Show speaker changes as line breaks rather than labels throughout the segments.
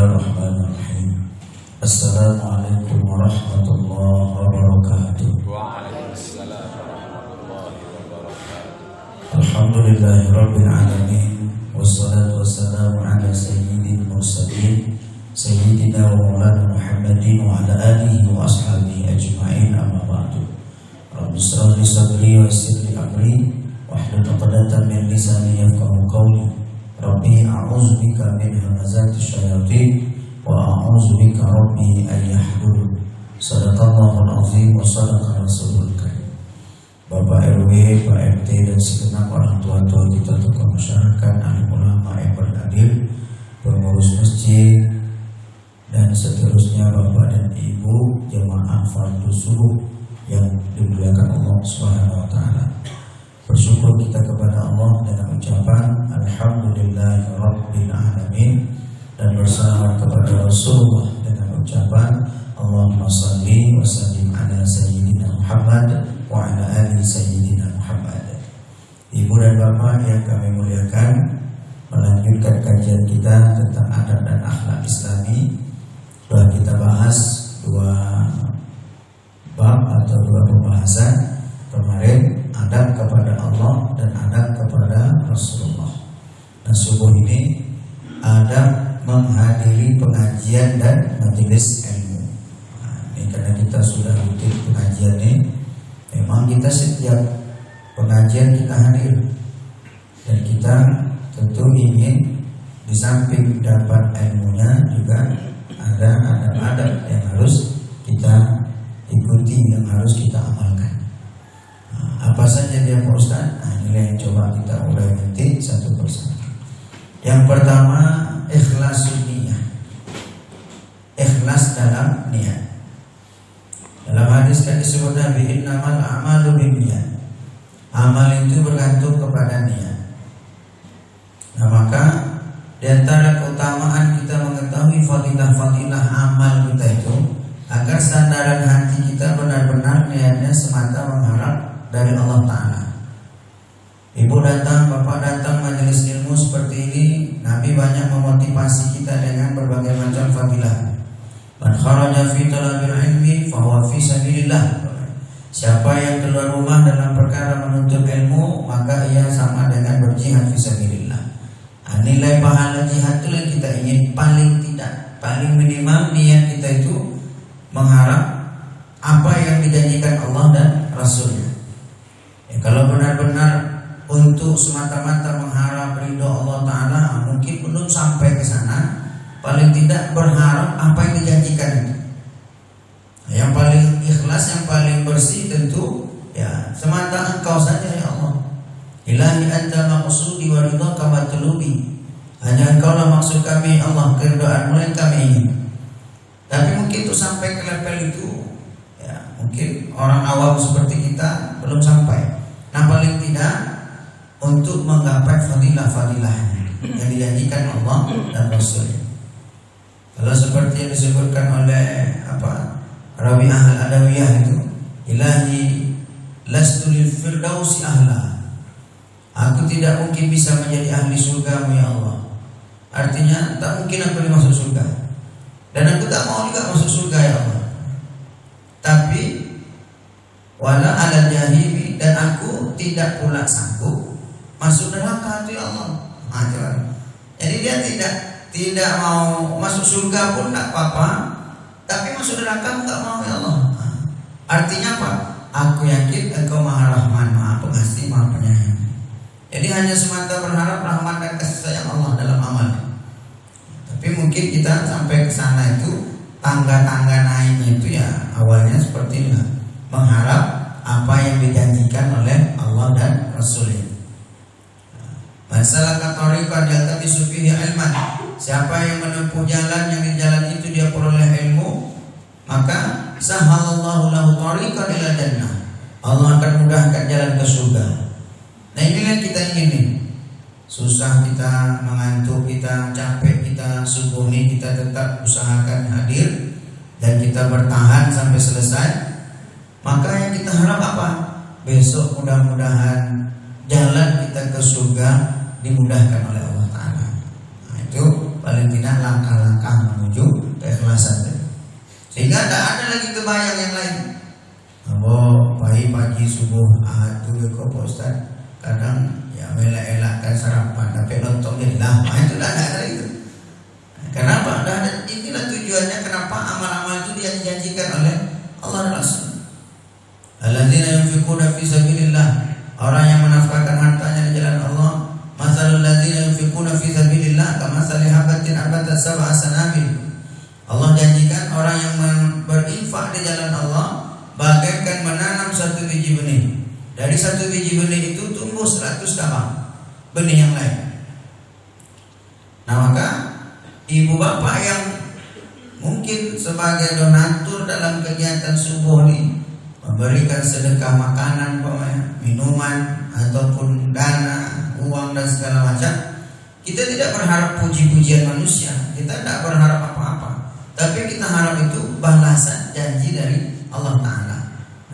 Bismillahirrahmanirrahim. Assalamualaikum warahmatullahi wabarakatuh.
Waalaikumsalam warahmatullahi wabarakatuh.
Alhamdulillahirabbil alamin. Wassalatu wassalamu ala sayyidil mursalin sayyidina wa maulana Muhammadin wa ala alihi wa ashabihi ajma'in, amma ba'du. Rabbi shrah li sadri wa yassir li amri wahlul 'uqdatam min lisani yafqahu qawli. Rabbi a'udzubika min hamazati syayatin wa a'udzubika rabbi an yahdurun. Shadaqallahul azim wa shadaqa rasulul karim. Bapak RW, Pak RT dan segenap orang tua-tua kita, tokoh masyarakat, alim ulama yang berhadir, pengurus masjid dan seterusnya, Bapak dan Ibu jemaah fardhu subuh yang dimuliakan Allah Subhanahu wa taala. Bersyukur kita kepada Allah dengan ucapan Alhamdulillahirabbil alamin, dan bersalawat kepada Rasulullah dengan ucapan Allahumma shalli wa sallim ala sayyidina Muhammad wa ala ali sayyidina Muhammad. Ibu dan bapak yang kami muliakan, melanjutkan kajian kita tentang adab dan akhlak Islami. Telah kita bahas dua bab atau dua pembahasan kemarin, adab kepada Allah dan adab kepada Rasulullah. Dan subuh ini adab menghadiri pengajian dan majelis ilmu. Ini karena kita sudah rutin pengajian ini, memang kita setiap pengajian kita hadir, dan kita tentu ingin di samping dapat ilmunya juga ada adab-adab yang harus kita ikuti, yang harus kita amalkan. Apa saja dia Pak Ustaz? Ini yang coba kita urai nanti satu persatu. Yang pertama, ikhlasun niyah. Ikhlas dalam niat. Dalam hadis kan disebut Nabi, innamal a'malu binniyat. Amal itu bergantung kepada niat. Nah, maka di antara keutamaan kita mengetahui fadilah-fadilah amal kita itu, agar sandaran hati kita benar-benar niatnya semata mengharap dari Allah Ta'ala. Ibu datang, bapak datang majelis ilmu seperti ini, Nabi banyak memotivasi kita dengan berbagai macam fadilah. Man kharaja fi talabil ilmi fahuwa fi sabilillah. Siapa yang keluar rumah dalam perkara menuntut ilmu, maka ia sama dengan berjihad fi sabilillah. Nilai pahala jihad itu yang kita ingin, paling tidak, paling minimal niat kita itu mengharap apa yang dijanjikan Allah dan Rasulnya. Kalau benar-benar untuk semata-mata mengharap ridho Allah Ta'ala, mungkin belum sampai ke sana. Paling tidak berharap apa yang dijanjikan itu. Yang paling ikhlas, yang paling bersih tentu ya semata Engkau saja ya Allah. Ilahi anta maqsudi wa ridhaka matlubi. Hanya Engkau lah maksud kami Allah, keridhaan-Mu yang kami ingin. Tapi mungkin untuk sampai ke level itu ya mungkin orang awam seperti kita belum sampai. Nah, paling tidak untuk menggapai fadilah-fadilahnya yang dijanjikan Allah dan Rasulnya. Kalau seperti yang disebutkan oleh Rabi'ah al-Adawiyah itu, ilahi lastu lil firdausi ahla. Aku tidak mungkin bisa menjadi ahli surga-Mu ya Allah. Artinya tak mungkin aku masuk surga, dan aku tak mau juga masuk surga ya Allah. Tapi wala ala jahimi, dan aku tidak pula sanggup masuk neraka itu ya Allah. Jadi dia tidak mau masuk surga pun tak apa-apa, tapi masuk neraka enggak mau ya Allah. Artinya apa? Aku yakin Engkau Maha Rahman, Maha Pengasih, Maha Penyayang. Jadi hanya semata berharap rahmat dan kasih sayang Allah dalam amal. Tapi mungkin kita sampai ke sana itu tangga-tangga naiknya itu ya awalnya seperti ini, mengharap apa yang dijanjikan oleh Allah dan Rasulnya. Masalah katorikan yaltami sufihi ilman. Siapa yang menempuh jalan, yang di jalan itu dia peroleh ilmu, maka sahalallahu lahu tariqan ila jannah. Allah akan mudahkan jalan ke surga. Nah, ini yang kita ingin nih. Susah kita, mengantuk kita, capek kita, subuh ini kita tetap usahakan hadir dan kita bertahan sampai selesai. Maka yang kita harap apa? Besok mudah-mudahan jalan kita ke surga dimudahkan oleh Allah Ta'ala. Nah, itu paling paling tidak langkah-langkah menuju keikhlasan. Sehingga tidak ada lagi kebayang yang lain. Pagi subuh tuh kok Pak Ustaz kadang ya elak-elakkan sarapan tapi lontong jadilah. Itu tidak ada itu. Kenapa? Inilah tujuannya kenapa amal-amal itu dia dijanjikan oleh Allah dan Rasul. Alladzina yunfiquna fi sabilillah, orang yang menafkahkan hartanya di jalan Allah. Masalul ladzina yunfiquna fi sabilillah kamathali habatin ambatat sab'a sanabil. Allah janjikan orang yang berinfak di jalan Allah bagaikan menanam satu biji benih. Dari satu biji benih itu tumbuh 100 cabang benih yang lain. Nah, maka ibu bapak yang mungkin sebagai donatur dalam kegiatan subuh ini memberikan sedekah makanan, minuman ataupun dana, uang dan segala macam, kita tidak berharap puji-pujian manusia, kita tidak berharap apa-apa, tapi kita harap itu balasan janji dari Allah Ta'ala.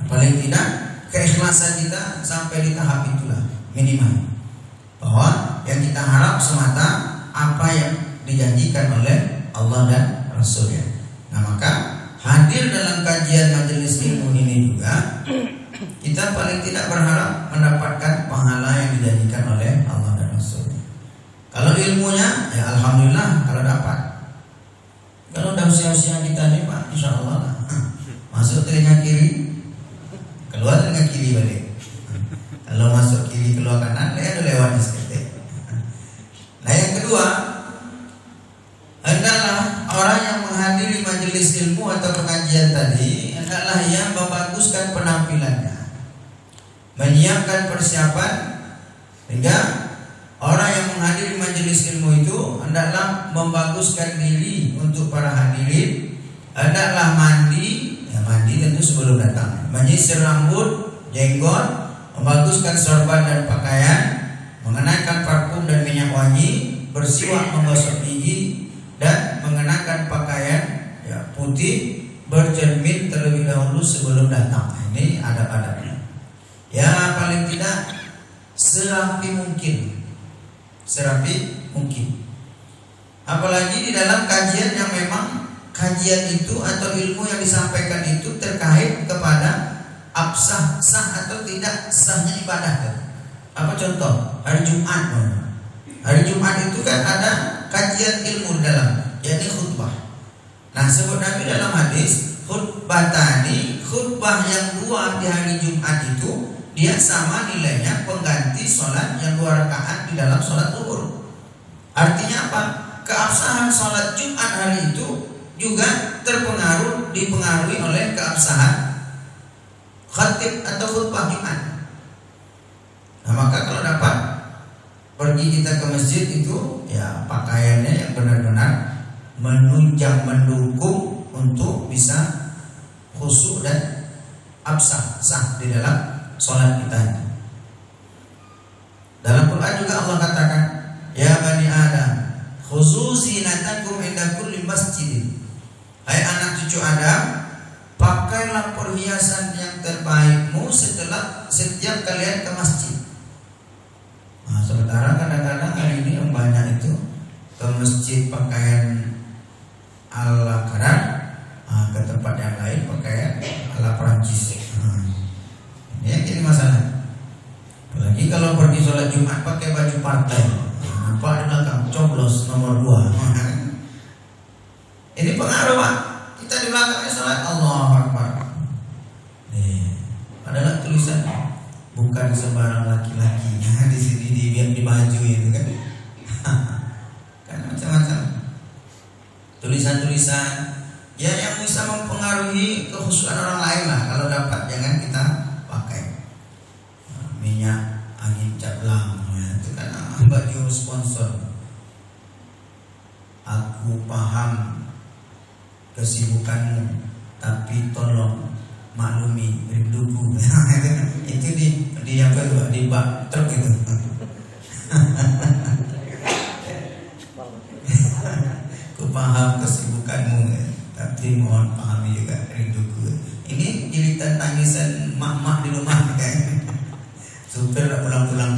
Paling tidak keikhlasan kita sampai di tahap itulah minimal, bahwa yang kita harap semata apa yang dijanjikan oleh Allah dan Rasulnya. Nah, maka hadir dalam kajian majelis ilmu ini juga kita paling tidak berharap mendapatkan pahala yang dijanjikan oleh Allah dan Rasulnya. Kalau ilmunya ya alhamdulillah kalau dapat. Kalau udah usia-usia kita nih Pak, insya Allah lah. Masuk telinga kiri, keluar telinga kiri balik. Kalau masuk kiri keluar kanan, dia lewat sedikit. Nah, yang kedua, adalah orang yang menghadiri majelis ilmu atau pengajian tadi adalah yang membaguskan penampilannya, menyiapkan persiapan, sehingga orang yang menghadiri majelis ilmu itu hendaklah membaguskan diri untuk para hadirin, hendaklah mandi tentu sebelum datang, menyisir rambut, jenggot, membaguskan sorban dan pakaian, mengenakan parfum dan minyak wangi, bersiwak, menggosok gigi, dan mengenakan pakaian putih, bercermin terlebih dahulu sebelum datang. Ini adab-adabnya. Ya paling tidak serapi mungkin. Apalagi di dalam kajian yang memang kajian itu atau ilmu yang disampaikan itu terkait kepada absah, sah atau tidak sahnya ibadah. Apa contoh? Hari Jumat. Hari Jumat itu kan ada kajian ilmu dalam, yakni khutbah. Nah, sebut Nabi dalam hadis, khutbatani, khutbah yang 2 di hari Jumat itu dia sama nilainya pengganti sholat yang 2 rakaat di dalam sholat zuhur. Artinya apa? Keabsahan sholat Jumat hari itu juga dipengaruhi oleh keabsahan khatib atau khutbah Jumat. Nah, maka kalau dapat pergi kita ke masjid itu ya pakaiannya yang benar-benar menunjang, mendukung untuk bisa khusyuk dan absah, sah di dalam sholat kita. Dalam Quran juga Allah katakan, ya bani Adam, khuzu zinatakum inda kulli masjidin. Hai anak cucu Adam, pakailah perhiasan yang terbaikmu setelah setiap kalian ke masjid. Nah, sementara kadang-kadang hari ini yang banyak itu ke masjid pakaian ala Arab, ke tempat yang lain pakaian ala Perancis. Ini yang jadi masalah. Apalagi kalau pergi sholat Jumat pakai baju partai, nampak di belakang coblos nomor 2. Ini pengaruh Pak. Kita di belakangnya sholat Allahu Akbar. Adalah tulisan bukan sembarang laki-laki. Di sini di baju itu kan. Kan macam-macam. Tulisan-tulisan ya yang bisa mempengaruhi kekhusyukan orang lain lah. Kalau dapat jangan kita pakai. Minyak angin cablang itu kan baju sponsor. Aku paham kesibukanmu, tapi tolong maklumi rinduku. Itu di apa itu di bak truk itu. Aku paham kesibukanmu, tapi mohon pahami juga rinduku. Ini jeritan tangisan mak-mak di rumah kan. Supir tak pulang-pulang.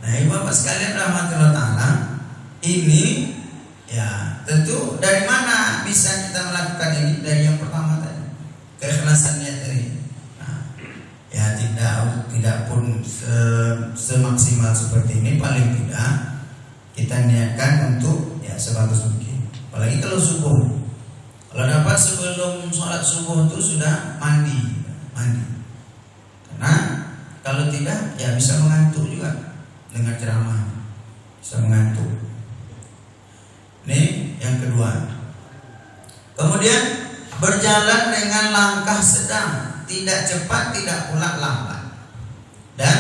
Nah, ibu bapak sekalian rahmatullah ta'ala, ini ya tidak pun semaksimal seperti ini, paling tidak kita niatkan untuk ya sebagus mungkin. Apalagi kalau subuh, kalau dapat sebelum sholat subuh itu sudah mandi. Karena kalau tidak ya bisa mengantuk juga dengan ceramah, bisa mengantuk. Ini yang kedua. Kemudian berjalan dengan langkah sedang, tidak cepat, tidak pula lambat, dan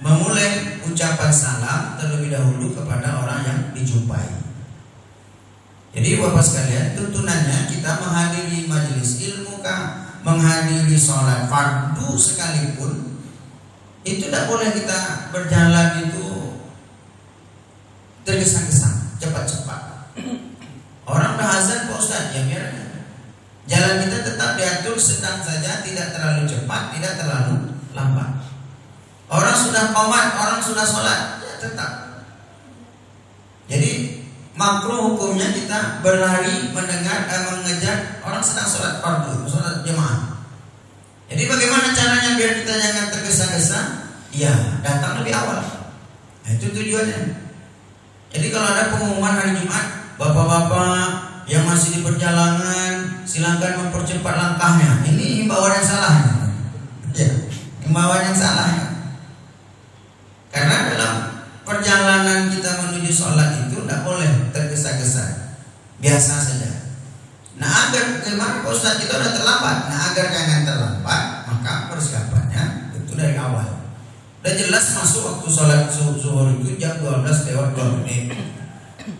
memulai ucapan salam terlebih dahulu kepada orang yang dijumpai. Jadi Bapak sekalian, tuntunannya kita menghadiri majelis ilmu, menghadiri sholat fardu sekalipun, itu tidak boleh kita berjalan itu tergesa-gesa, cepat-cepat. Orang dah azan Pak Ustaz, ya biarkan. Jalan kita tetap diatur sedang saja, tidak terlalu cepat, tidak terlalu lambat. Orang sudah qomat, orang sudah sholat, ya tetap. Jadi makruh hukumnya kita berlari mengejar orang sedang sholat fardu, sholat jemaah. Jadi bagaimana caranya biar kita jangan tergesa-gesa? Ya, datang lebih awal. Nah, itu tujuannya. Jadi kalau ada pengumuman hari Jumat, bapak-bapak yang masih di perjalanan silakan mempercepat langkahnya. Ini himbauan yang salah. Ya, himbauan yang salah. Karena dalam perjalanan kita menuju sholat itu tidak boleh tergesa-gesa, biasa saja. Nah agar gimana Pak Ustaz, kita sudah terlambat. Nah agar jangan terlambat, maka persiapannya itu dari awal. Udah jelas masuk waktu sholat zuhur itu jam 12 lewat 2 menit.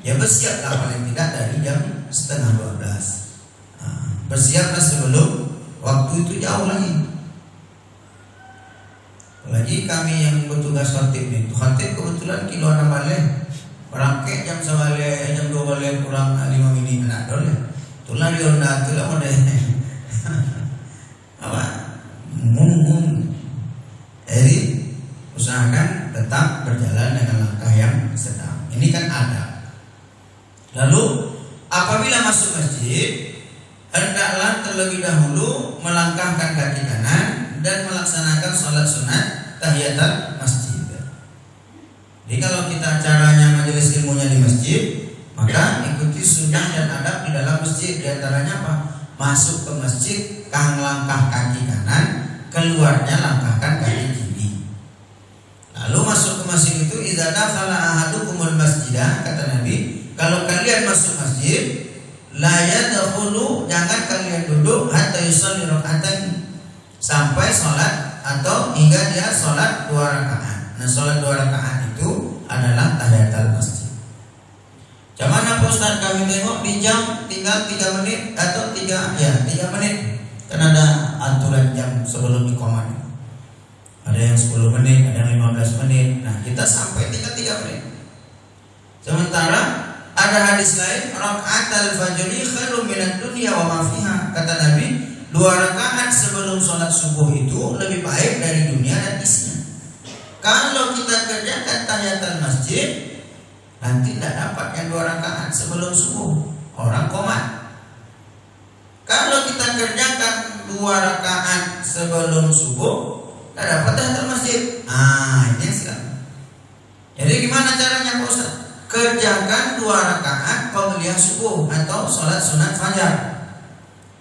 Ya bersiaplah paling tidak dari jam setengah 12. Nah, bersiaplah sebelum waktu itu jauh lagi. Apalagi kami yang bertugas khatib itu, khatib kebetulan kilo 6 balik, berangkat jam 1 balik, jam 2 balik kurang 5 menit nak dole. Itulah Yonda, itulah model. Apa? Jadi usahakan tetap berjalan dengan langkah yang sedang. Ini kan ada. Lalu apabila masuk masjid, hendaklah terlebih dahulu melangkahkan kaki kanan dan melaksanakan sholat sunat tahiyatul masjid. Jadi kalau kita acaranya majelis ilmunya di masjid, maka ikuti sunnah dan adab di dalam masjid. Di antaranya apa? Masuk ke masjid, langkah kaki kanan, keluarnya langkahkan kaki kiri. Lalu masuk ke masjid itu, idza dakhala ahadukumul masjidah, kata Nabi, kalau kalian masuk masjid, la yadkhulu, jangan kalian duduk hatta yusalli rak'atain, sampai sholat atau hingga dia sholat 2 rakaat. Nah sholat 2 rakaat itu adalah tahiyatul masjid. Cuman apa Ustaz, kami tengok di jam tinggal 3 menit atau 3 menit. Kan ada aturan jam sebelum iqamah. Ada yang 10 menit, ada yang 15 menit. Nah kita sampai tinggal 3 menit. Sementara ada hadis lain, raka'atul fajri khairun minad dunya wa ma fiha. Kata Nabi, 2 rakaat sebelum sholat subuh itu lebih baik dari dunia dan isinya. Kalau kita kerjakan tahiyatul masjid, nanti tidak dapat yang 2 rakaat sebelum subuh, orang qomat. Kalau kita kerjakan 2 rakaat sebelum subuh, tidak dapat tahiyatul masjid. Ini silakan. Jadi gimana caranya Pak Ustaz? Kerjakan 2 rakaat qabliyah subuh atau sholat sunat fajar.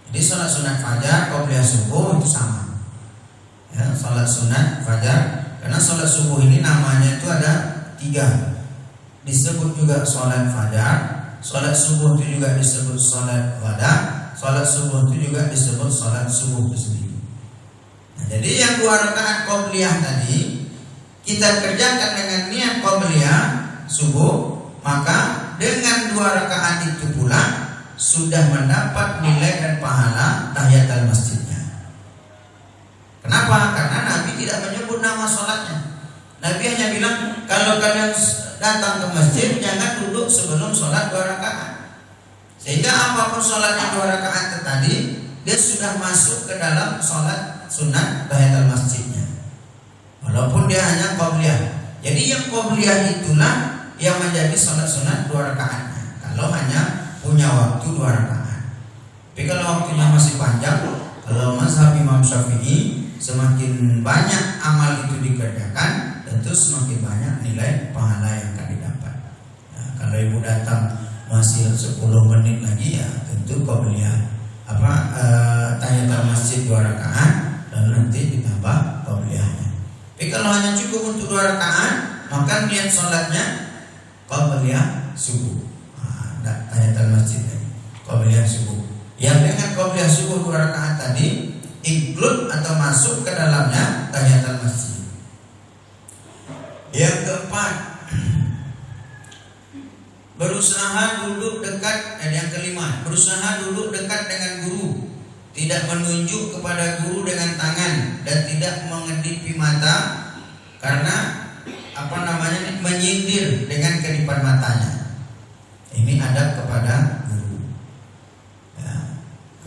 Jadi sholat sunat fajar qabliyah subuh itu sama. Ya, sholat sunat fajar. Karena sholat subuh ini namanya itu ada 3. Disebut juga sholat fajar, sholat subuh itu juga disebut sholat wada, sholat subuh itu juga disebut sholat subuh itu sendiri. Nah, jadi yang 2 rakaat qabliyah tadi kita kerjakan dengan niat qabliyah subuh, maka dengan 2 rakaat itu pula sudah mendapat nilai dan pahala tahiyatul masjidnya. Kenapa? Karena Nabi tidak menyebut nama sholatnya. Nabi hanya bilang kalau kalian datang ke masjid jangan duduk sebelum sholat 2 rakaat. Sehingga apapun sholat yang 2 rakaat tadi, dia sudah masuk ke dalam sholat sunat tahiyatul masjidnya, walaupun dia hanya qabliyah. Jadi yang qabliyah itulah yang menjadi sholat sunat 2 rakaatnya, kalau hanya punya waktu 2 rakaat. Tapi kalau waktunya masih panjang, kalau mazhab Imam Syafi'i semakin banyak amal itu dikerjakan, tentu semakin banyak nilai pahala yang akan didapat. Nah, kalau ibu datang masih 10 menit lagi, ya tentu qabliyah tahiyatul masjid 2 rakaat dan nanti ditambah qabliyahnya. Tapi kalau hanya cukup untuk 2 rakaat, maka niat sholatnya qabliyah subuh. Tahiyatul masjid lagi, qabliyah subuh. Yang dengan qabliyah subuh 2 rakaat tadi include atau masuk ke dalamnya tahiyatul masjid. Yang keempat, berusaha duduk dekat. Yang kelima, berusaha duduk dekat dengan guru, tidak menunjuk kepada guru dengan tangan dan tidak mengedipi mata karena menyindir dengan kedipan matanya. Ini adab kepada guru, ya,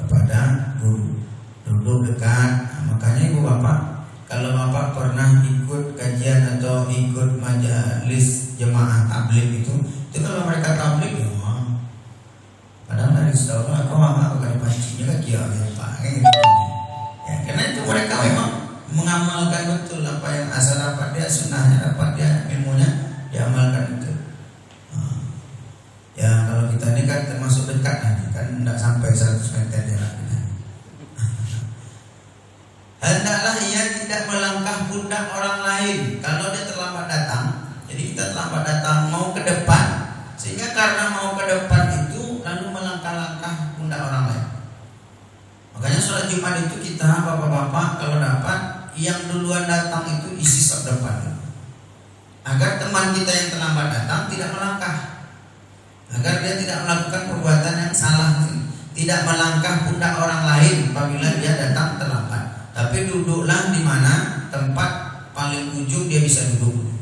kepada guru. Duduk dekat. Makanya ibu bapak, kalau bapak pernah ikut kajian atau ikut majelis jemaah tabligh itu kalau mereka tabligh ya, padahal dari saudara kau apa kali pancinya kan dia pak, ya karena itu mereka memang mengamalkan betul apa yang asal dapat dia, sunnahnya dapat dia, ilmunya diamalkan itu. Ya kalau kita ini kan termasuk dekat nanti kan tidak sampai 100 meter jaraknya. Hendaklah ia tidak melangkah pundak orang lain kalau dia terlambat datang. Jadi kita terlambat datang mau ke depan, sehingga karena mau ke depan itu lalu melangkah-langkah pundak orang lain. Makanya sholat Jumat itu kita bapak-bapak kalau dapat yang duluan datang itu isi saf depan, agar teman kita yang terlambat datang tidak melangkah, agar dia tidak melakukan perbuatan yang salah, tidak melangkah pundak orang lain apabila dia datang terlambat. Tapi duduklah di mana tempat paling ujung dia bisa duduk.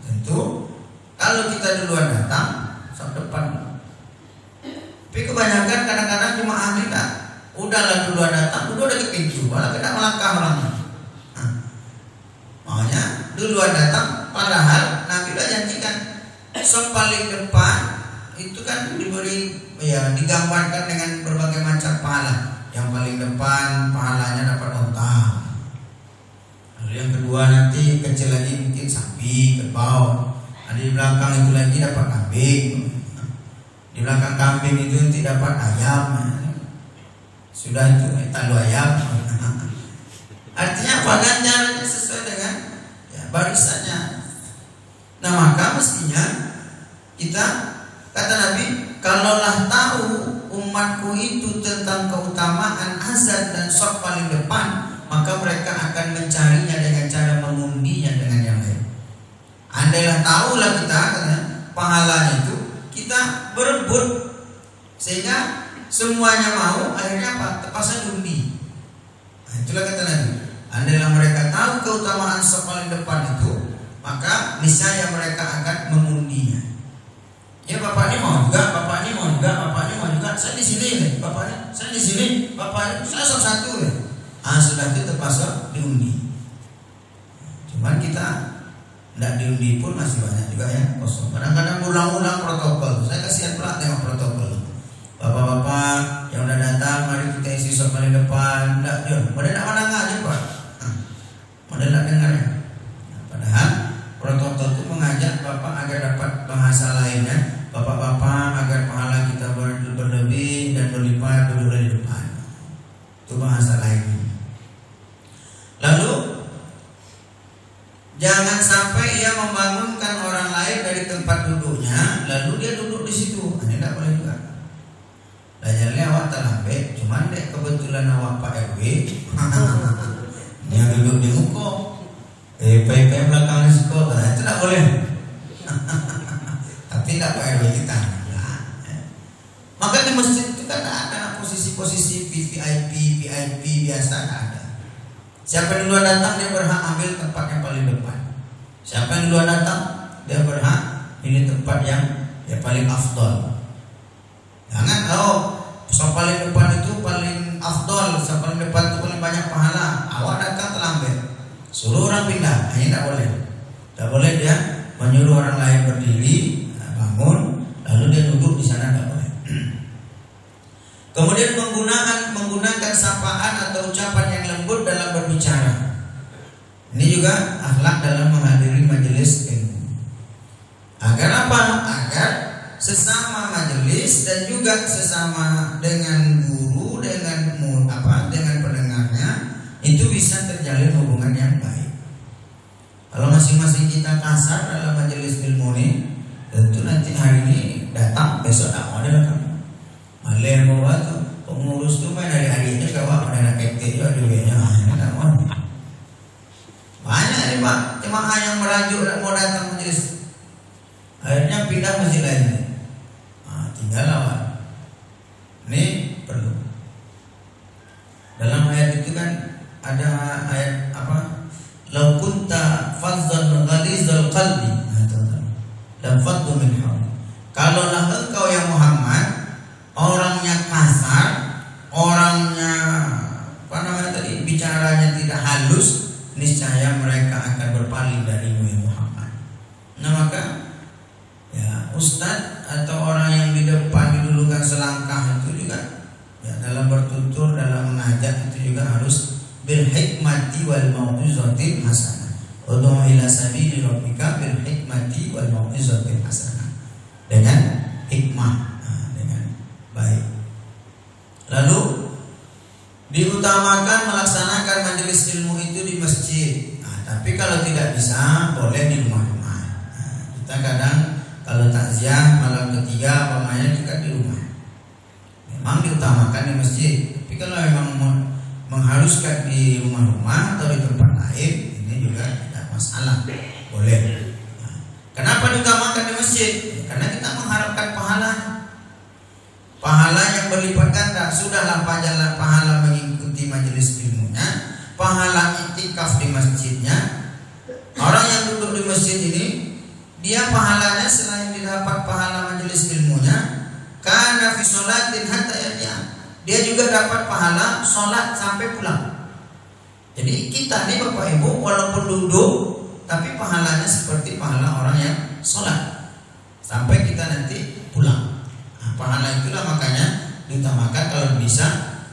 Tentu kalau kita duluan datang saf depan. Tapi kebanyakan kadang-kadang jemaah tidak, udahlah duluan datang, udah di pintu, malah tidak melangkah orangnya. Makanya duluan datang, padahal Nabi sudah janjikan saf paling depan itu kan diberi, ya digambarkan dengan berbagai macam pahala. Yang paling depan pahalanya dapat unta. Lalu yang kedua nanti kecil lagi mungkin sapi, kerbau. Ada di belakang itu lagi dapat kambing. Di belakang kambing itu nanti dapat ayam. Sudah itu talu ayam. Artinya apa? Ganjarannya sesuai dengan ya, barisannya. Nah maka mestinya kita, kata Nabi, kalaulah tahu umatku itu tentang keutamaan azan dan saf paling depan, maka mereka akan mencarinya dengan cara mengundinya dengan yang lain. Andailah tahulah kita pahalanya itu, kita berebut sehingga semuanya mau, akhirnya apa? Terpaksa diundi. Nah, itulah kata Nabi. Andailah mereka tahu keutamaan saf paling depan itu, maka niscaya mereka akan mengundinya. Ya bapak ini mau juga, bapak ini mau juga, bapak ini mau juga. Saya di sini nih, bapak ini, saya di sini, bapak ini, saya satu ya. Sudah itu terpaksa diundi. Cuman kita tidak diundi pun masih banyak juga ya kosong. Kadang-kadang ulang-ulang protokol. Saya kasihan pula tengok protokol. Bapak-bapak yang udah datang, mari kita isi saf paling depan. Tidak, John, mereka tidak mendengar aja pak. Mereka tidak dengar ya. Padahal protokol itu mengajak bapak agar dapat bahasa lainnya. Bapak-bapak agar pahala kita berlebih dan berlipat dulu di depan. Itu bahasa lain. Lalu jangan sampai ia membangunkan orang lain dari tempat duduknya, lalu dia duduk di situ. Ini tidak boleh juga. Lajarnya awak terlambat, cuman dek kebetulan awak Pak RW yang duduk di muka, pai belakang sekolah, itu tidak boleh. Tapi tidak Pak RW kita. Maka di masjid itu kan ada posisi-posisi VIP biasa kan ada. Siapa yang duluan datang dia berhak ambil tempat yang paling depan. Siapa yang duluan datang dia berhak ini tempat yang paling afdol. Jangan saf paling depan itu paling afdol, saf paling depan itu paling banyak pahala. Awak datang terlambat, suruh orang pindah, ini tidak boleh. Tidak boleh dia menyuruh orang lain berdiri, bangun, lalu dia duduk di sana, tidak boleh. Kemudian menggunakan sapaan atau ucapan yang lembut dalam berbicara. Ini juga akhlak dalam menghadiri majelis ilmu. Agar apa? Agar sesama majelis dan juga sesama dengan guru, dengan pendengarnya itu bisa terjalin hubungan yang baik. Kalau masing-masing kita kasar dalam majelis ilmu ini, tentu nanti hari ini datang, besok tak ada kamu. Malah bawa tuh pengurus tuh main dari harinya kawan ada kete juga duitnya, ini tak mau. Banyak nih Pak, jemaah yang merajuk dan mau datang majelis, akhirnya pindah masjid lain. Tinggal lawan. Ini perlu. Dalam ayat itu kan ada ayat apa? Lau kunta fazzan ghalizal qalbi, dan faddu min hawli. Kalaulah engkau ya Muhammad orangnya kasar, orangnya bicaranya tidak halus, niscaya mereka akan berpaling darimu ya Muhammad. Nah maka ya ustadz atau orang yang di depan didulukan selangkah itu juga ya dalam bertutur, dalam mengajak itu juga harus bil hikmati wal mau'izatil hasanah. Ud'u ila sabili rabbika bil hikmati wal mau'izatil hasanah. Dengan hikmah, dengan baik. Lalu diutamakan melaksanakan majelis ilmu itu di masjid. Tapi kalau tidak bisa boleh di rumah-rumah. Kita kadang kalau takziah malam ketiga pemainnya juga di rumah. Memang diutamakan di masjid. Tapi kalau memang mengharuskan di rumah-rumah atau di tempat lain, ini juga tidak masalah, boleh. Kenapa diutamakan di masjid? Karena kita mengharapkan pahala yang berlipat ganda. Sudahlah pahala mengikuti majelis ilmunya, pahala iktikaf di masjidnya. Orang yang duduk di masjid ini, dia pahalanya selain didapat pahala majelis ilmunya, karena fi sholatin hatta yarji'a, dia juga dapat pahala sholat sampai pulang. Jadi kita nih Bapak Ibu walaupun duduk, tapi pahalanya seperti pahala orang yang sholat sampai kita nanti pulang. Pahala itulah makanya diutamakan kalau bisa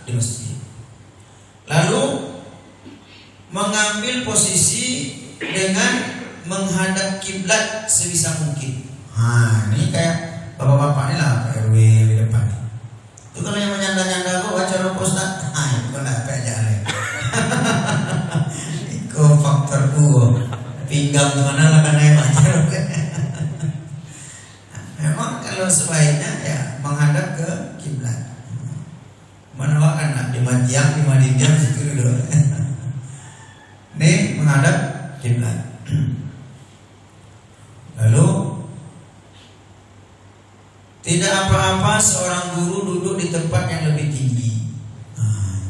di masjid. Lalu mengambil posisi dengan menghadap kiblat sebisa mungkin. Ini kayak bapak-bapak ini lah Pak RW di depan. Itu kalau yang menyanda-nyanda kok acara Ustaz, itu enggak pelajaran. Itu faktor pinggang mana lah kan naik ajar. Memang kalau sebaiknya ya menghadap ke kiblat. Mana kan nak di Matiang, di Madinah situ dulu. Nih menghadap kiblat. Lalu tidak apa-apa seorang guru duduk di tempat yang lebih tinggi.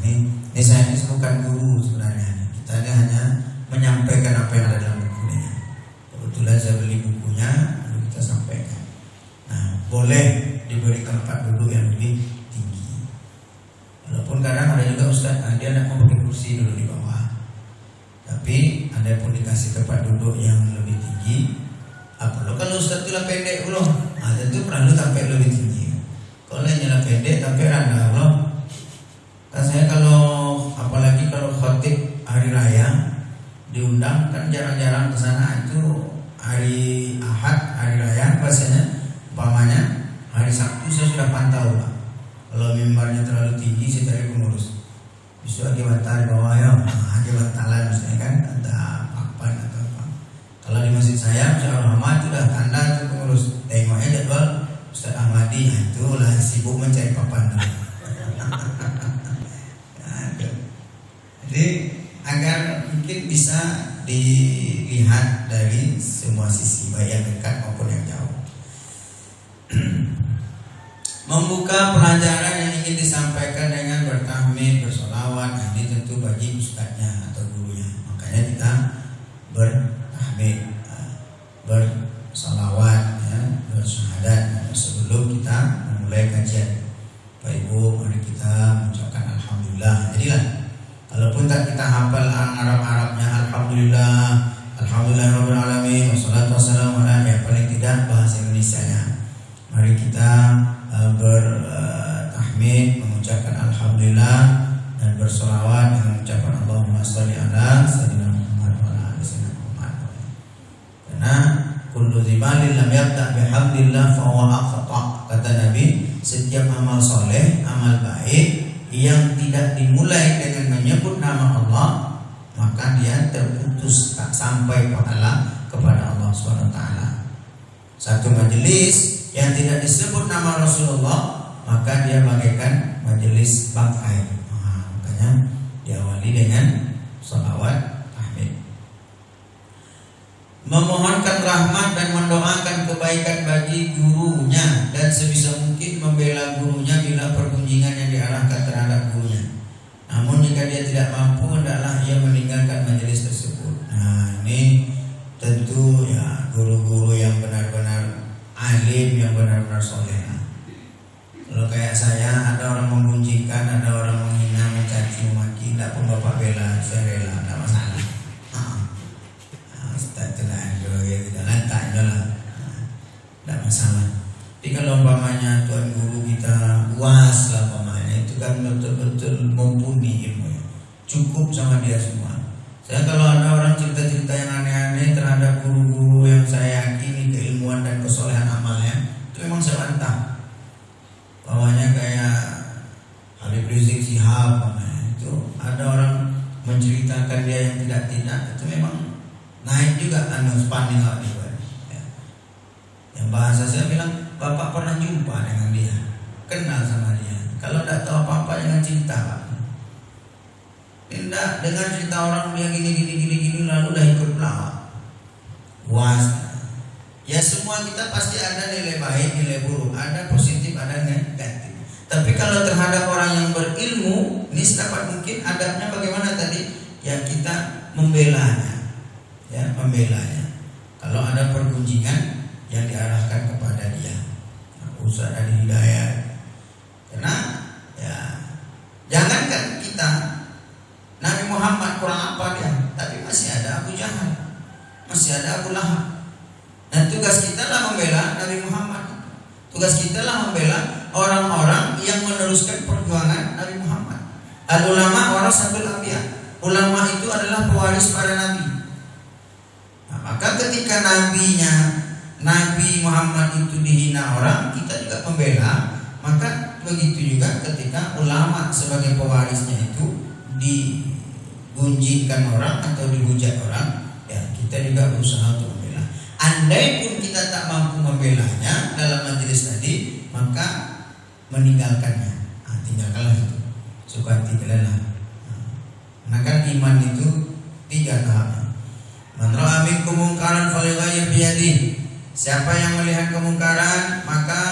Ini saya ini bukan guru sebenarnya. Kita ini hanya menyampaikan apa yang ada dalam buku ini. Kebetulan saya beli bukunya, lalu kita sampaikan. Boleh diberi tempat duduk yang lebih tinggi. Walaupun kadang ada juga Ustaz, dia nak mau pakai kursi dulu di bawah. Tapi ada pun dikasih tempat duduk yang lebih tinggi. Kalau Ustaz itu lah pendek belum, tentu perlu sampai lebih tinggi. Kalau yang pendek tapi rendah belum. Kan saya kalau apalagi kalau khotib hari raya diundang kan jarang-jarang ke sana, itu hari Ahad, hari raya biasanya. Umpamanya hari Sabtu saya sudah pantau Pak. Kalau mimbarnya terlalu tinggi saya cari pengurus. Bisa lagi bantal di bawah ya, aja bantalan misalnya kan, ada papan atau apa. Kalau di masjid saya, Ustaz Ahmad itu dah tanda itu pengurus. Tengoknya jadwal Ustaz Ahmadi, itulah sibuk mencari papan. Jadi agar mungkin bisa dilihat dari semua sisi, baik yang dekat maupun yang jauh. Membuka pelajaran yang ingin disampaikan dengan bertahmid, bersolawat, ini tentu bagi ustadznya atau gurunya. Makanya kita bertahmid, bersolawat, bersyahadat sebelum kita memulai kajian. Bapak Ibu, mari kita mengucapkan alhamdulillah. Jadilah, walaupun tak kita hafal Arab-Arabnya, alhamdulillah, alhamdulillahirabbil alamin, wassalatu wassalamu ala, ya paling tidak bahasa Indonesianya. Mari kita bertahmid, mengucapkan alhamdulillah dan bersolawat dengan mengucapkan Allahumma sholli ala bihamdillah fa huwa aqta. Kata Nabi, setiap amal soleh, amal baik yang tidak dimulai dengan menyebut nama Allah, maka dia terputus, tak sampai pahala kepada Allah SWT. Satu majelis yang tidak disebut nama Rasulullah, maka dia bagaikan majelis bangkai. Makanya diawali dengan salawat tahmid, memohonkan rahmat dan mendoakan kebaikan bagi gurunya, dan sebisa mungkin membela gurunya bila pergunjingan yang diarahkan terhadap gurunya. Namun jika dia tidak mampu, hendaklah ia meninggalkan majelis tersebut. Nah, ini tentu ya guru-guru yang benar-benar alim, yang benar-benar soleh. Kalau kayak saya, ada orang membuncikan, ada orang menghina, mencaci, memaki, tidak pun bapak bela, saya rela, tidak masalah. Ustaz telah tidak lantak lah, tidak masalah. Tapi kalau umpamanya tuan guru kita luas lah umpamanya, itu kan betul-betul mumpuni ilmu, cukup sama dia semua. Saya kalau ada orang cerita-cerita yang aneh-aneh terhadap guru-guru yang saya yakini keilmuan dan kesolehan amalnya, itu memang saya bantah. Bawahnya kayak Habib Rizik Sihab, itu ada orang menceritakan dia yang tidak, itu memang naik juga spanning juga. Ya. Yang bahasa saya bilang, bapak pernah jumpa dengan dia, kenal sama dia. Kalau tidak tahu apa-apa jangan cerita, Pak. Tidak dengar cerita orang dia gini lalu dah ikut pelawak. Was. Ya semua kita pasti ada nilai baik, nilai buruk, ada positif, ada negatif. Tapi kalau terhadap orang yang berilmu, ini sedapat mungkin adabnya bagaimana tadi? Ya kita membelanya, ya membelanya. Kalau ada pergunjingan yang diarahkan kepada dia, Ustaz Adi Hidayat. Karena ya jangankan kita, Nabi Muhammad kurang apa dia, tapi masih ada Abu Jahal, masih ada Abu Lahab. Dan tugas kita lah membela Nabi Muhammad. Tugas kita lah membela orang-orang yang meneruskan perjuangan Nabi Muhammad. Al-ulama warasatul anbiya. Ulama itu adalah pewaris para nabi. Nah, maka ketika Nabi Muhammad itu dihina orang, kita juga membela. Maka begitu juga ketika ulama sebagai pewarisnya itu digunjingkan orang atau dihujat orang, ya kita juga berusaha untuk membela. Andai pun kita tak mampu membelanya dalam majelis tadi, maka meninggalkannya. Tinggalkanlah itu. Suka tinggalkanlah. Karena kan iman itu 3 tahap. Man ra'a minkum munkaran falyughayyir biyadihi. Siapa yang melihat kemungkaran, maka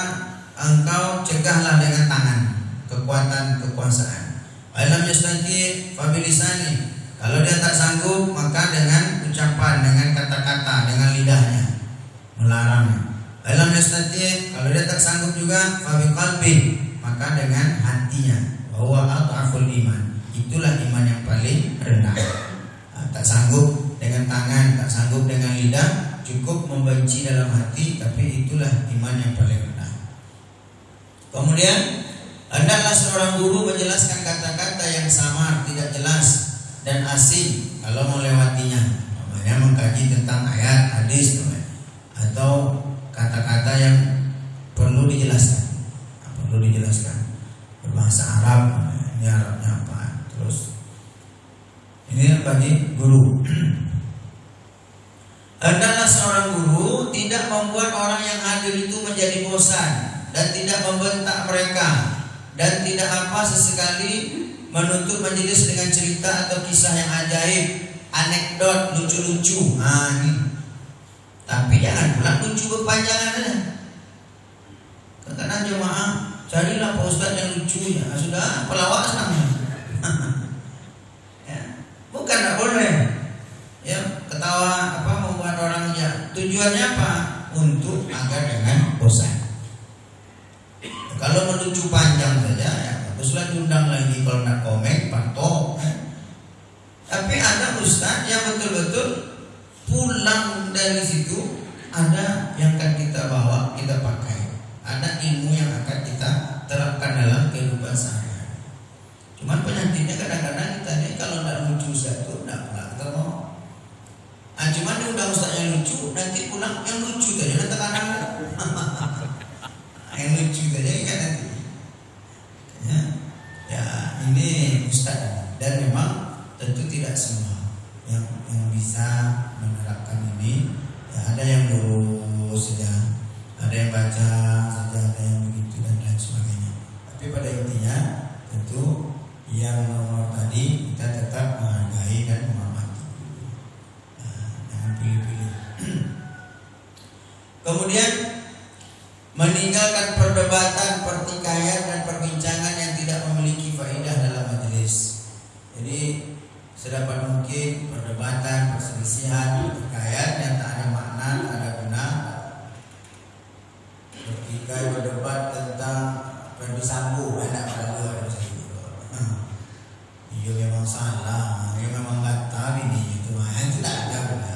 engkau cegahlah dengan tangan, kekuatan kekuasaan. Wa lam yastati' fa bilisani. Kalau dia tak sanggup, maka dengan ucapan, dengan kata-kata, dengan lidahnya melarangnya. Alam yastati', kalau dia tak sanggup juga, fa biqalbi, maka dengan hatinya. Bahwa adhaful iman, itulah iman yang paling rendah. Tak sanggup dengan tangan, tak sanggup dengan lidah, cukup membenci dalam hati, tapi itulah iman yang paling rendah. Kemudian hendaklah seorang guru menjelaskan kata-kata yang samar, tidak jelas dan asing kalau melewatinya, namanya mengkaji tentang ayat, hadis, atau kata-kata yang perlu dijelaskan, berbahasa Arab, ini Arabnya apa, terus ini bagi guru. Hendaklah seorang guru tidak membuat orang yang hadir itu menjadi bosan dan tidak membentak mereka, dan tidak apa sesekali menutup majelis dengan cerita atau kisah yang ajaib, anekdot lucu-lucu. Ini. Tapi jangan pula lucu berpanjangan. Kadang-kadang jemaah carilah Pak Ustaz yang lucu ya. Sudah pelawak senang. Ya. Bukan tak boleh. Ya, ketawa membuat orang ya. Tujuannya apa? Untuk agar jangan bosan. Kalau melucu panjang saja ya, baguslah diundang lagi. Kalau nak komen patok. Tapi ada ustaz yang betul-betul pulang dari situ ada yang akan kita bawa, kita pakai. Ada ilmu yang akan kita terapkan dalam kehidupan sehari-hari. Cuman penyakitnya kadang-kadang kita ini kalau tidak lucu satu, tidak pula ketemu. cuma diundang ustaz yang lucu, nanti pulang yang lucu saja nanti tekanan. Yang lucu saja kan nanti. Ya ini ustaz, dan memang tentu tidak semua yang bisa menerapkan ini. Ya, ada yang lurus saja, ada yang baca saja, ada yang begitu dan lain sebagainya. Tapi pada intinya tentu yang nomor tadi kita tetap menghargai dan menghormati. Jangan pilih-pilih. Kemudian meninggalkan perdebatan, pertikaian dan perbincangan yang tidak memiliki faedah dalam majelis. Jadi sedapat mungkin perdebatan, perselisihan, pertikaian yang tak ada makna, tak ada guna. Bertikai berdebat tentang Ferdi Sambo, enak pada ada satu. Dia memang salah, dia memang kata ini itu, itu tak ada guna.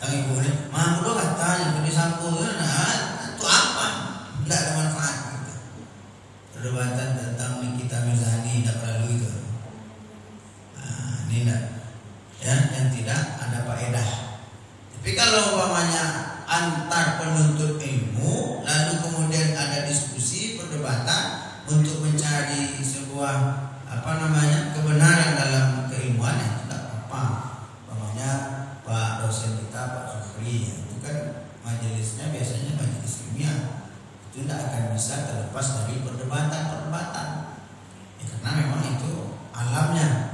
Tang ibu ni, mana lo katanya Ferdi Sambo itu apa? Tidak ada manfaat. Gitu. Perdebatan tentang Nikita Mirzani tak perlu itu. Ini tidak, ya, yang tidak ada faedah. Tapi kalau umpamanya antar penuntut ilmu, lalu kemudian ada diskusi, perdebatan untuk mencari sebuah kebenaran dalam keilmuan, yang tidak apa. Umpamanya Pak dosen kita Pak Sufri, itu kan majelisnya biasanya majelis ilmiah, itu tidak akan bisa terlepas dari perdebatan. Ya, karena memang itu alamnya.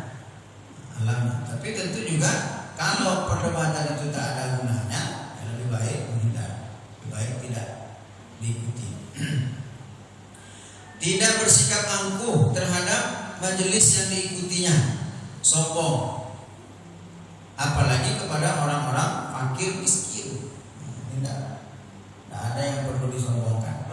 Tapi tentu juga kalau perdebatan itu tak ada gunanya, ya lebih baik menghindar, lebih baik tidak diikuti. Tidak bersikap angkuh terhadap majelis yang diikutinya, sombong, apalagi kepada orang-orang fakir miskin. Tidak ada yang perlu disombongkan.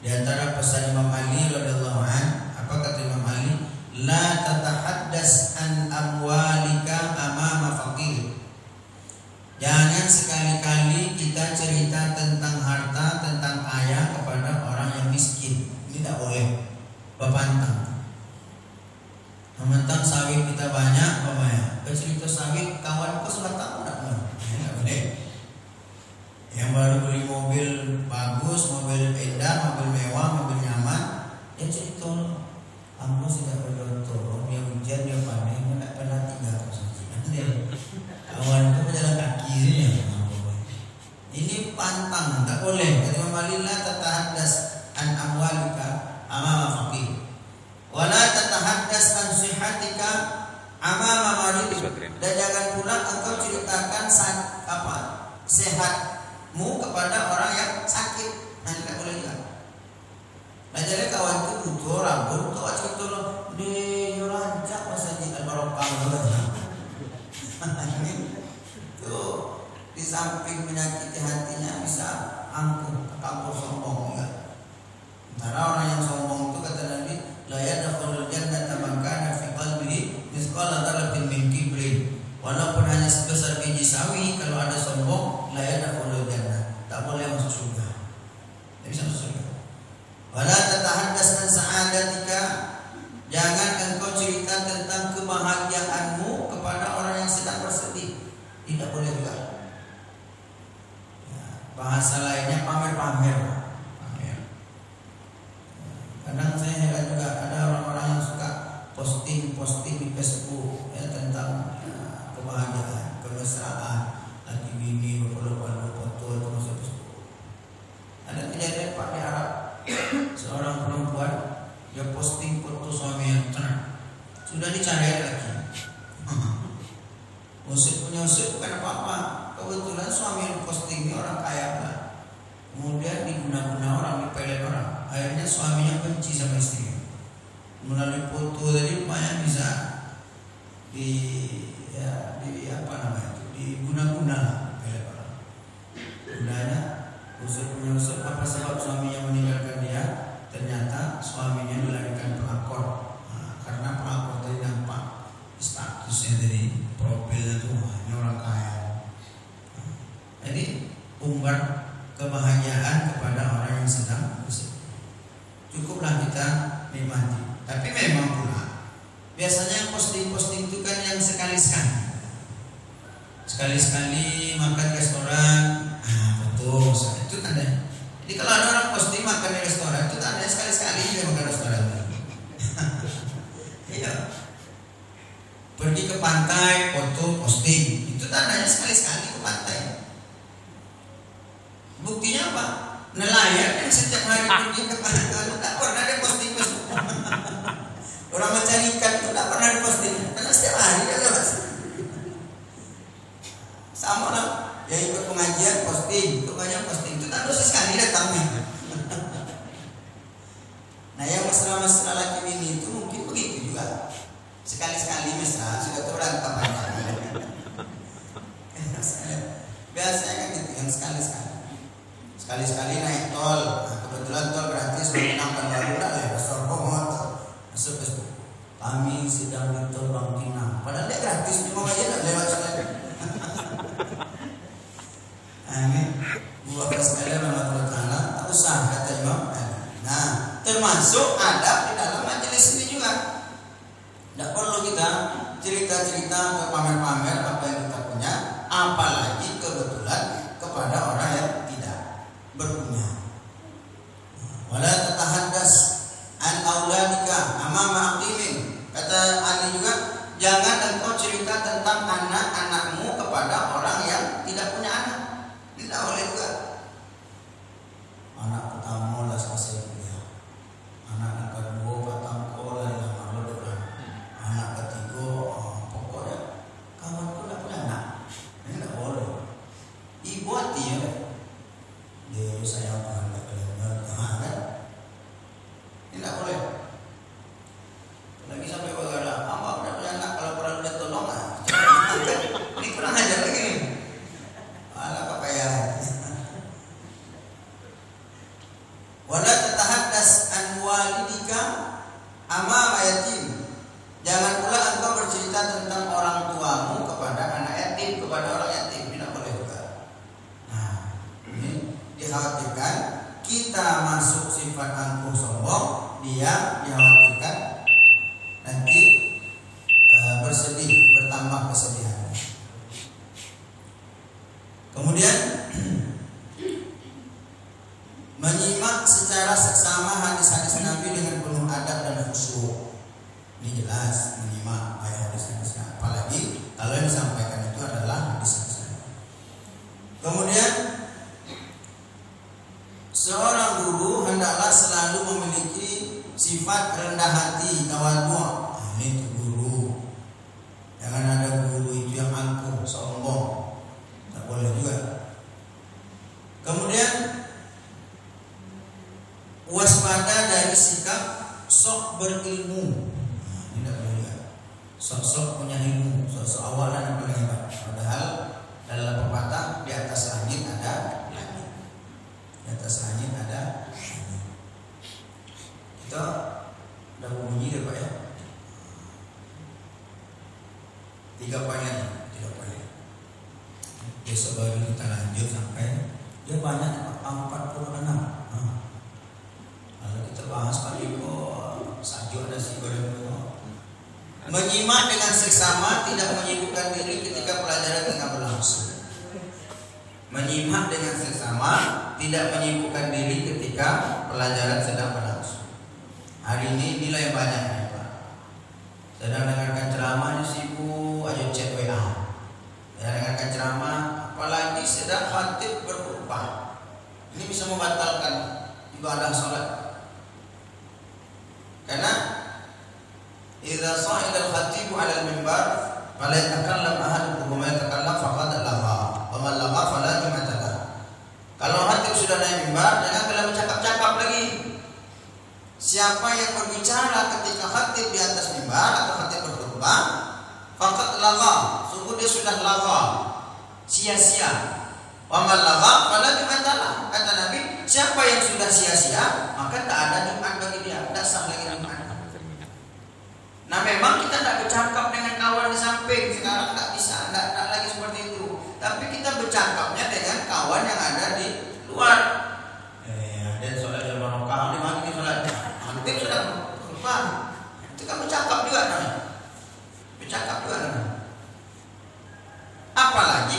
Di antara pesan Imam Ali radhiyallahu anhu, apa kata Imam Ali? La tatahaddas an amwalika amama faqir. Jangan sekali-kali kita cerita tentang harta, tentang kaya kepada orang yang miskin. Ini tidak boleh. Bapantang. Mentang sawit kita banyak, cerita sawit kawanku sebatang tidak boleh. Yang baru beli mobil bagus, mobil indah, mobil mewah, mobil nyaman, dia cerita, aku sudah berdoa, dia hujan, dia panen, dia tak pernah tinggal kawan itu berjalan kaki sini. Ini pantang, tak boleh. Kata Imam Ali, la tatahaddas an amwalika amama faqir, wa la tatahaddas an sihatika amama marid. Dan jangan pula engkau ceritakan sehatmu kepada orang yang sakit. Nah, tidak boleh juga. Nah, jadi kawan itu butuh rambut, tuh cerita lo di rancak masa di al-barokah. Itu di samping menyakiti hatinya bisa angkuh sombong ya. Antara orang yang sombong itu kata Nabi, la yadkhulul jannata man kana fi qalbihi mithqala dzarratin min kibrin. Walaupun hanya sebesar biji sawi, kalau ada sombong, la yadkhulul jannah, tak boleh masuk surga. Tak bisa masuk surga. Wala tatahaddas an sa'adatika, jangan engkau cerita tentang kebahagiaanmu kepada orang yang sedang bersedih. Tidak boleh juga. Ya, bahasa lainnya pamer-pamer. Kadang saya heran juga ada orang-orang yang suka posting di Facebook ya, tentang kebahagiaan, kemesraan, laki bini berpelukan foto itu masuk Facebook. Ada kejadian Pak di Arab, seorang perempuan dia posting foto suami yang tenang, sudah dicari lagi. Usip bukan apa-apa. Kebetulan suami yang posting ini orang kaya lah. Kemudian diguna-guna orang, dipelek orang. Akhirnya suaminya benci sama istrinya. Melalui foto tadi lumayan bisa diguna-guna lah, pelek orang. Gunanya usip apa sebab suaminya meninggalkan dia? Ternyata suaminya dilahirkan pelakor. Karena pelakor tadi nampak statusnya dari profilnya tuh ini orang kaya. Jadi umbar kebahagiaan kepada orang yang sedang bersedih. Cukuplah kita nikmati. Tapi memang pula biasanya yang posting itu kan yang sekali-sekali. sekali-sekali makan di restoran, betul, itu tanda. Jadi kalau ada orang posting makan di restoran, itu tandanya sekali-sekali dia makan restoran. Iya. Pergi ke pantai, foto, posting, itu tandanya sekali-sekali ke pantai. Buktinya apa? Nelayan yang setiap hari pergi ke pantai, tidak pernah dia posting. Orang mencari ikan itu tidak pernah dia posting, karena setiap hari dia lewat. Sama lah, yang ikut pengajian posting, itu tak dosa sekali datangnya. Nah, yang mesra-mesra laki ini itu mungkin begitu juga. Sekali-sekali mesra, sudah terang kapan. Biasanya kan gitu, yang sekali-sekali. Sekali-sekali naik tol, kebetulan tol gratis, menyenangkan baru dah lewat Sorong, masuk Facebook. Kami sedang di tol Bangkinang, padahal dia gratis, cuma aja tak lewat sekali. Amin. Buat sekalian Allah Taala, tak usah kata Imam. Nah, termasuk adab di dalam majelis ini juga. Tidak perlu kita cerita-cerita atau pamer-pamer apa yang kita punya, apalagi kebetulan kepada orang yang tidak berpunya. Wala tatahaddas an auladika amama aqimin. Kata Ali juga, jangan engkau cerita tentang anak-anakmu kepada orang yang tidak punya anak. Tidak boleh juga. Anak pertama lah selesai kuliah. Anak kedua patangko lah yang malu dengan. Anak ketiga pokoknya kawanku tak punya anak. Ini tak boleh. Ibu hati ya. Dia sayang Tuhan tak kelihatan kan? Ini tak boleh. Lagi sampai bergara, abang tak punya anak kalau perlu dia tolong lah. Ini kurang ajar lagi nih. Wala tatahaddas an walidika amama yatim. Jangan pula engkau bercerita tentang orang tuamu kepada anak yatim, kepada orang yatim. Tidak boleh juga. Nah, ini dikhawatirkan kita masuk sifat angkuh sombong, dia dikhawatirkan nanti bersedih, bertambah kesedihan. Kemudian menyimak secara seksama hadis-hadis Nabi dengan penuh adab dan khusyuk. Ini jelas menyimak hadis-hadis Nabi. Apalagi kalau yang disampaikan itu adalah hadis-hadis Nabi. Kemudian seorang guru hendaklah selalu memiliki sifat rendah hati, tawadhu. Ini itu guru. Jangan ada guru itu yang angkuh, sombong. Tak boleh juga. Kemudian waspada dari sikap sok berilmu. Tidak boleh juga. Sok-sok punya ilmu, sok-sok awalan yang paling hebat. Padahal dalam pepatah di atas langit ada langit. Di atas langit ada langit. Kita udah bunyi deh Pak ya. 3 poin lagi. Besok baru kita lanjut sampai dia banyak 46. Kalau kita bahas Pak Iko saja ada si goreng. Menyimak dengan seksama, tidak menyibukkan diri ketika pelajaran tengah berlangsung. Menyimak dengan seksama, tidak menyibukkan diri ketika pelajaran sedang berlangsung. Hari ini nilai banyak ya Pak. Sedang dengarkan ceramahnya sibuk, ayo chat WA. Sedang dengarkan ceramah, apalagi sedang khatib berkhutbah. Ini bisa membatalkan ibadah salat. Karena idza sa'ida al-khatib 'ala al-minbar fala yatakallam ahadukum ma yatakallam faqad lagha wa man lagha fala jumatala. Kalau khatib sudah naik mimbar, jangan kalian bercakap-cakap lagi. Siapa yang berbicara ketika khatib di atas mimbar atau khatib berkhutbah, faqad lagha, sungguh dia sudah lagha, sia-sia. Wa man lagha fala jumatala. Kata Nabi, siapa yang sudah sia-sia, maka tak ada Jumat bagi dia, tak sah lagi Jumat. Nah memang kita tidak bercakap dengan kawan di samping. Sekarang tidak bisa, tidak lagi seperti itu. Tapi kita bercakapnya dengan kawan yang ada di luar. Dan soal yang barokah di mana sholat? Hampir sudah berkhutbah. Itu kan bercakap juga namanya. Bercakap juga namanya. Apalagi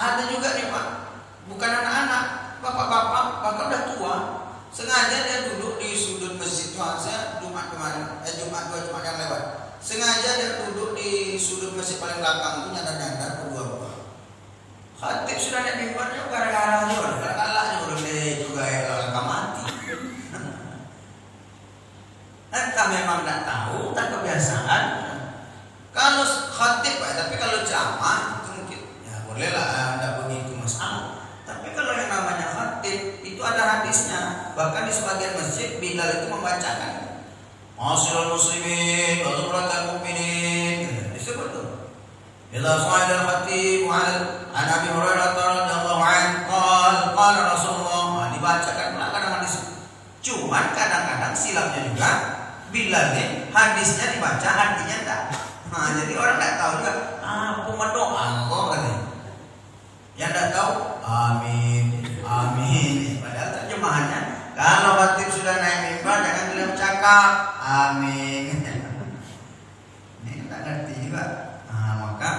Ada juga nih Pak, bukan anak-anak, bapak-bapak, bahkan udah tua, sengaja dia duduk di sudut masjid saya Jumat kemarin, Jumat yang lewat. Sengaja dia duduk di sudut masjid paling belakang itu nyandar-nyandar berdua-dua. Khatib sudah ada mimbarnya gara-gara juga, gara-gara juga ya mati. Entah memang tidak tahu, tak kebiasaan. Kalau khatib Pak, tapi kalau ceramah itu mungkin ya bolehlah, tidak begitu masalah. Tapi kalau yang namanya khatib itu ada hadisnya. Bahkan di sebagian masjid Bilal itu membacakan Ma'asyiral muslimin wa zumratal mu'minin. Disebut tuh. Idza sa'ida al-khatib an Abi Hurairah radhiyallahu anhu qala Rasulullah. Dibacakan kadang hadis. Cuman kadang-kadang silapnya juga Bilal nih hadisnya dibaca artinya enggak. Nah, jadi orang enggak tahu juga apa mendoa kok katanya. Yang enggak tahu amin amin. Padahal terjemahannya kalau khatib sudah naik mimbar jangan beliau cakap amin. Ini tak ngerti juga. Nah, maka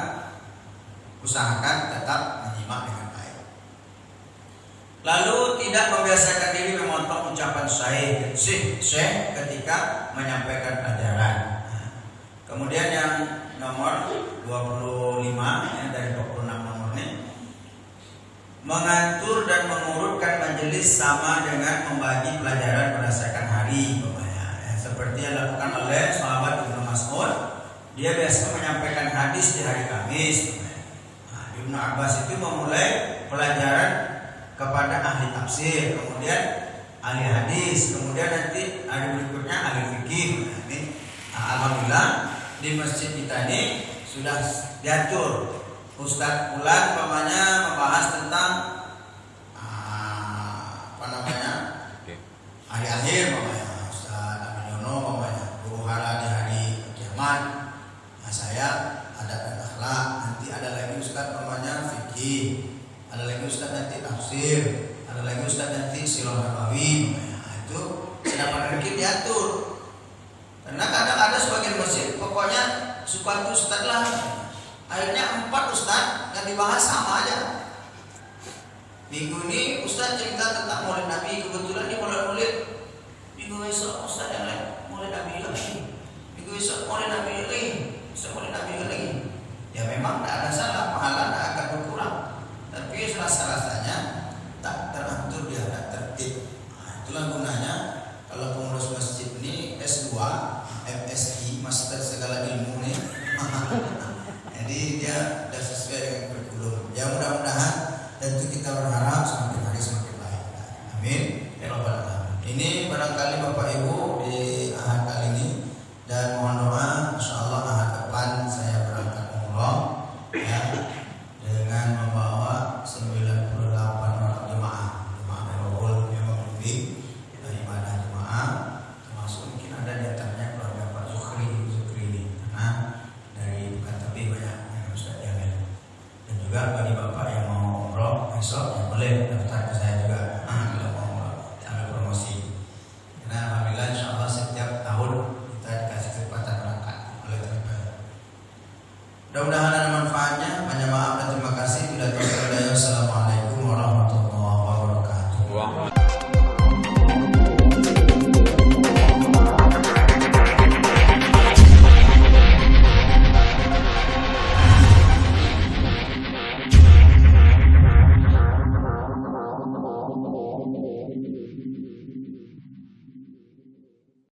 usahakan tetap menyimak dengan baik. Lalu tidak membiasakan diri memotong ucapan syekh ketika menyampaikan ajaran. Kemudian yang nomor 25 ya, dari 26 nomor ini, mengatur dan mengurutkan majelis sama dengan membagi pelajaran berdasarkan hari, seperti yang dilakukan oleh sahabat Ibnu Mas'ud. Dia biasa menyampaikan hadis di hari Kamis. Ibnu Abbas itu memulai pelajaran kepada ahli tafsir, kemudian ahli hadis, kemudian nanti hari berikutnya ahli fikih. Alhamdulillah di masjid kita ini sudah diatur. Ustadz Fulan umpamanya membahas tentang hari akhir umpamanya, Ustadz Aminyono umpamanya guru hara di hari kiamat. Nah, saya adab dan akhlak. Nanti ada lagi Ustadz umpamanya fikih, ada lagi Ustadz nanti tafsir, ada lagi Ustadz nanti sirah nabawi. Nah, itu sedapat mungkin diatur. Karena kadang ada sebagian masjid pokoknya suka Ustadz lah. Akhirnya 4 ustaz yang dibahas sama aja. Minggu ini ustaz cerita tentang Maulid Nabi, kebetulan di Maulid. Minggu besok ustaz yang lain Maulid Nabi lagi. Minggu besok Maulid Nabi lagi. Besok Maulid Nabi lagi. Ya memang tidak ada salah, pahala tidak akan berkurang. Tapi rasa-rasanya tak teratur, dia tak tertib. Nah, itulah gunanya kalau pengurus masjid ini S2, MSI, Master Segala Ilmu nih. Jadi dia sudah sesuai dengan kurikulum. Ya mudah-mudahan tentu kita berharap semakin hari semakin baik. Amin. Ya Rabbal Alamin. Ini barangkali Bapak Ibu di ahad kali ini, dan mohon doa insyaallah ahad depan saya berangkat umroh ya, dengan membawa 98 orang jemaah Nurul yang lebih ibadah jemaah, termasuk mungkin ada di antaranya keluarga Pak Zuhri ini. Karena dari bukan tapi banyak yang Ustaz Jamil. Dan juga bagi Bapak yang mau umroh besok ya boleh.